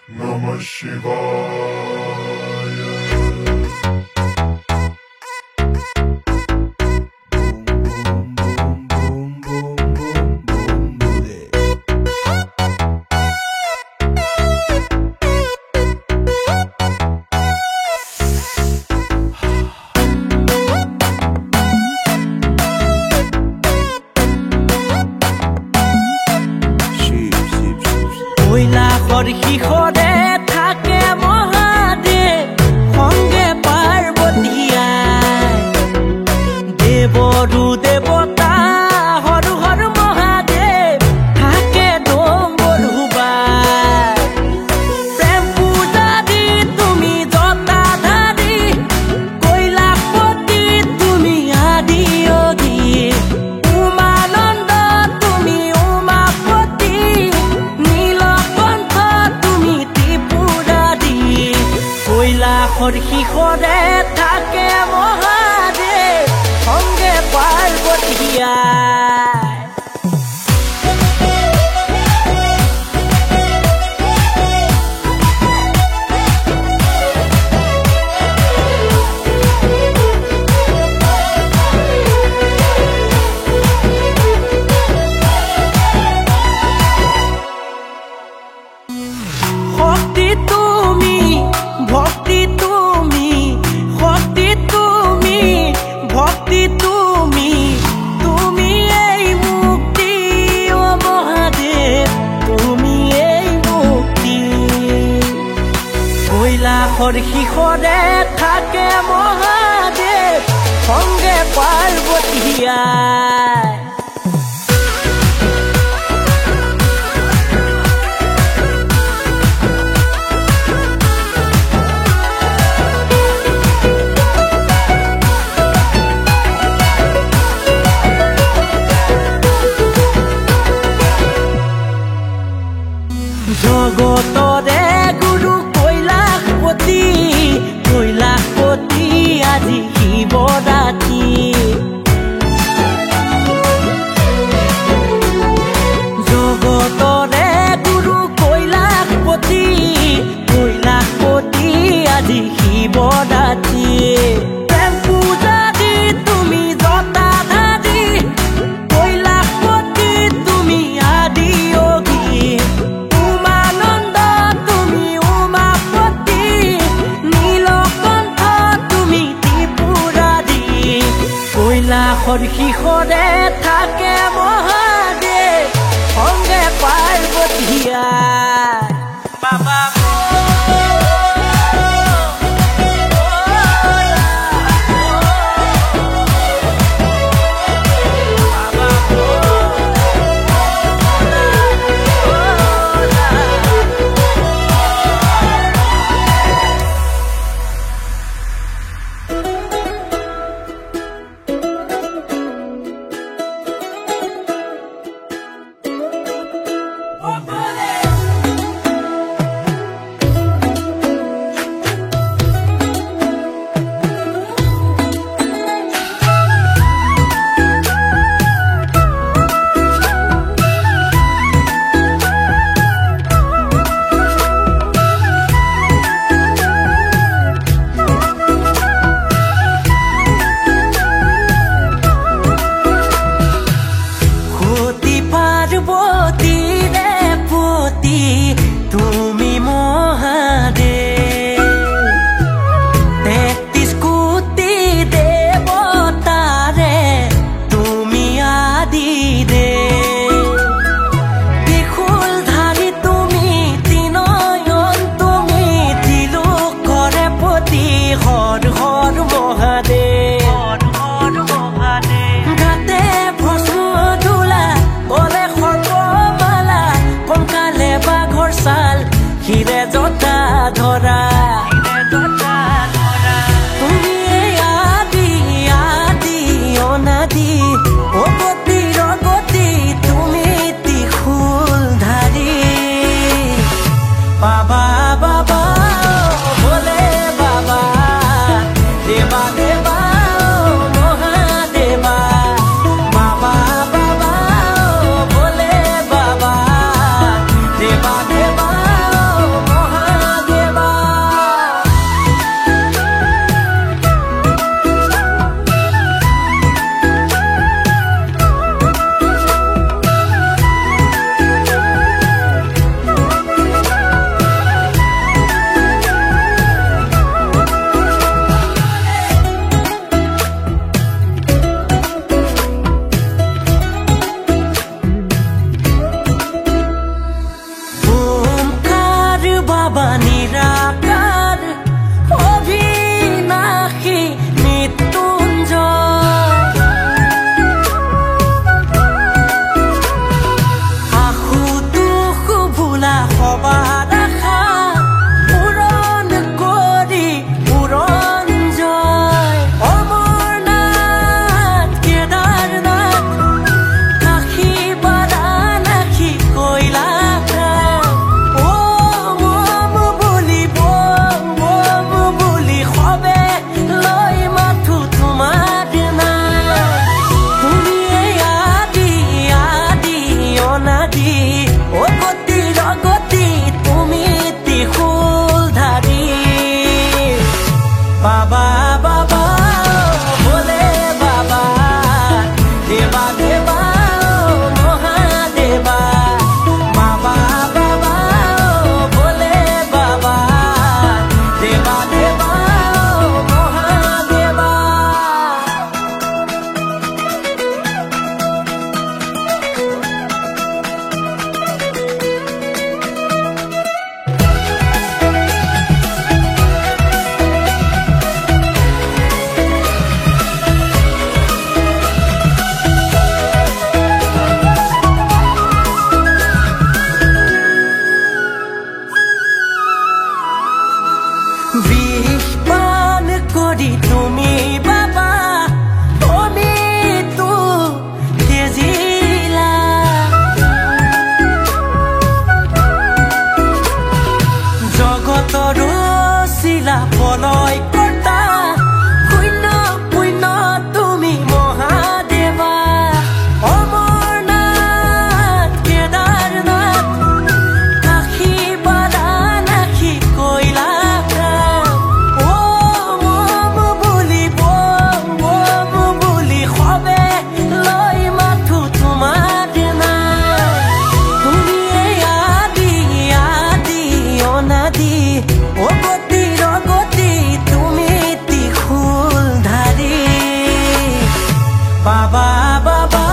Namah Shivaya. শিখরে থাকে মহাদেব সঙ্গে পার্বতীয়াই দেবরু দেবতা হর হর মহাদেব থাকে ডম্বরুবাই প্রেম পূজা দি তুমি জটাধারী কৈলাসপতি তুমি আদি যোগী উমানন্দ তুমি উমাপতি কৈলাসৰ শিখৰে থাকে মহাদেৱ সঙ্গে পাৰ্বতীয়াই শক্তি তুমি ভক্তি তুমি শক্তি তুমি ভক্তি তুমি তুমি এই মুক্তি ও মহাদেৱ তুমি এই মুক্তি কৈলাসৰ শিখৰে থাকে মহাদেৱ সঙ্গে পাৰ্বতীয়াই জগতৰে গুৰু কৈলাসপতি কৈলাসপতি আজি শিৱৰাত্ৰি জগতৰে গুৰু কৈলাসপতি কৈলাসপতি আজি শিৱৰাত্ৰি প্ৰেম পূজা দি তুমি জটাধাৰী কৈলাসপতি তুমি আদি যোগী কৈলাসৰ শিখৰে থাকে মহাদেৱ সঙ্গে পাৰ্বতীয়াই বাবা বাবা বাবা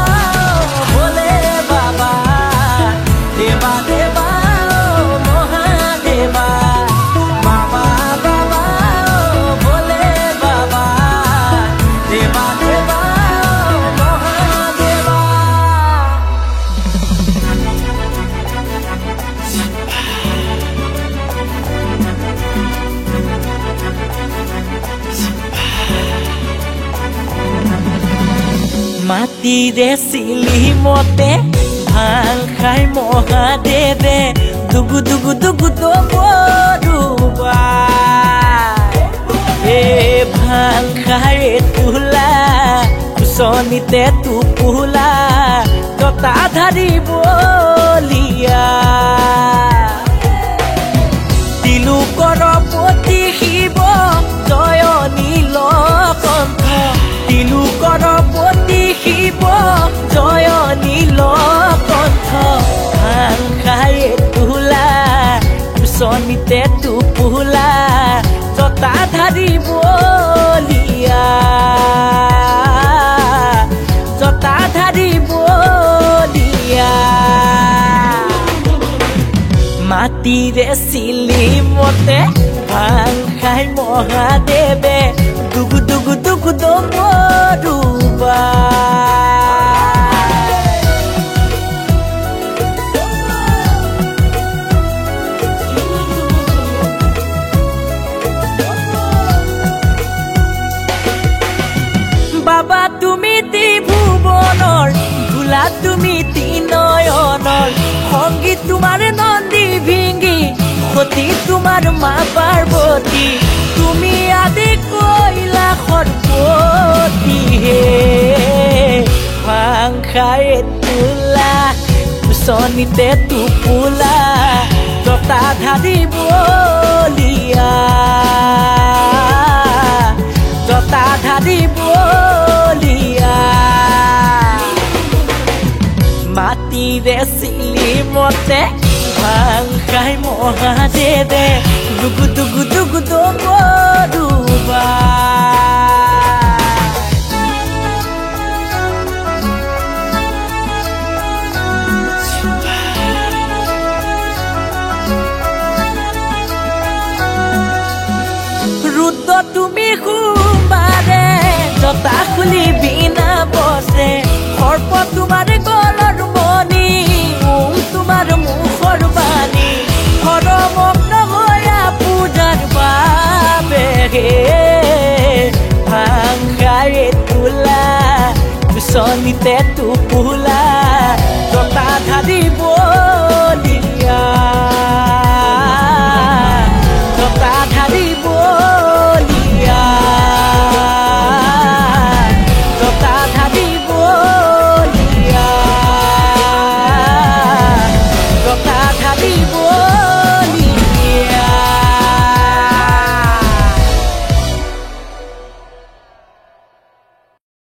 ভোলে বাবা দেবা দেবা মহাদেবা বাবা বাবা ভোলে বাবা দেবা দেবা মহাদেবা মাটিৰে চিলি মতে ভাং খাই মহাদেৱে দুগু দুগু দুগু দবৰুবা ভাং খাই তোলা কুচনিতে টোপোলা ততা ধাৰি বলিয়া তিলোকৰ পতি শিৱ জয় নীলকণ্ঠ তিলোকৰ পতি শিৱ জয় নীলকণ্ঠ ভাং খাই তোলা কুচনিতে টোপোলা জতা ধাৰি বলিয়া জতা ধাৰি বলিয়া মাটিৰে চিলি মতে ভাং খাই মহাদেৱে দুগু দুগু দুগু দবৰুবা বাবা তুমি ত্ৰিভুৱনৰ ভোলা তুমি তিনয়নৰ সংগীত তোমাৰ নন্দী ভিঙ্গি সতী তোমাৰ মা পাৰ্বতী তুমি আদি কৈলাসৰ পতি হে ভাং খাই তোলা কুচনিতে টোপোলা জতা ধাৰি বলিয়া জতা ধাৰি বলিয়া মাটিৰে চিলি মতে ভাং খাই মহাদেৱে দুগু দুগু দুগু দবৰুবা ৰুদ্ৰ তুমি সোমবাৰে জতা খুলি বিনা বসে সৰ্প তোমাৰ গলৰ মণি তোমাৰ মুখৰ বাণী হৰমগ্ন হৈয়া পূজাৰ বাবে ভাং খাই তোলা কুচনিতে টোপোলা জতা ধাৰি